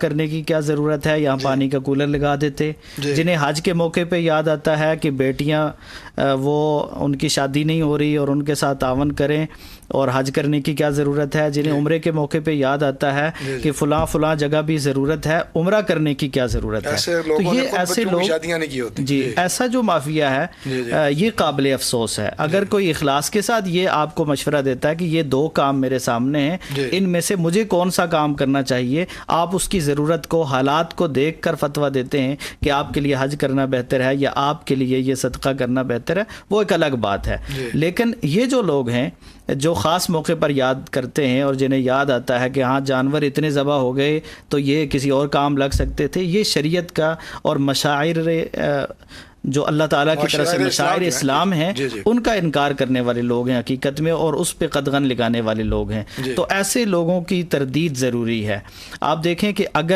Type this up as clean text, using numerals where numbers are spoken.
کرنے کی کیا ضرورت ہے، یہاں پانی کا کولر لگا دیتے۔ جنہیں حج کے موقع پہ یاد آتا ہے کہ بیٹیاں وہ ان کی شادی نہیں ہو رہی اور ان کے ساتھ تعاون کریں اور حج کرنے کی کیا ضرورت ہے، جنہیں عمرے کے موقع پہ یاد آتا ہے کہ فلاں جگہ بھی ضرورت ہے، عمرہ کرنے کی کیا ضرورت ہے۔ تو یہ ایسے لوگ شادیاں نہیں کی ہوتی، جی ایسا جو مافیا ہے یہ قابل افسوس ہے۔ اگر کوئی اخلاص کے ساتھ یہ آپ کو مشورہ دیتا ہے کہ یہ دو کام میرے سامنے ہیں، ان میں سے مجھے کون سا کام کرنا چاہیے، آپ اس کی ضرورت کو، حالات کو دیکھ کر فتویٰ دیتے ہیں کہ آپ کے لیے حج کرنا بہتر ہے یا آپ کے لیے یہ صدقہ کرنا بہتر ہے، وہ ایک الگ بات ہے۔ لیکن یہ جو لوگ ہیں جو خاص موقع پر یاد کرتے ہیں اور جنہیں یاد آتا ہے کہ ہاں جانور اتنے ذبح ہو گئے تو یہ کسی اور کام لگ سکتے تھے، یہ شریعت کا اور مشاعر جو اللہ تعالیٰ کی طرف سے مشاعر اسلام ہیں ان کا انکار کرنے والے لوگ ہیں حقیقت میں، اور اس پہ قدغن لگانے والے لوگ ہیں۔ تو ایسے لوگوں کی تردید ضروری ہے۔ آپ دیکھیں کہ اگر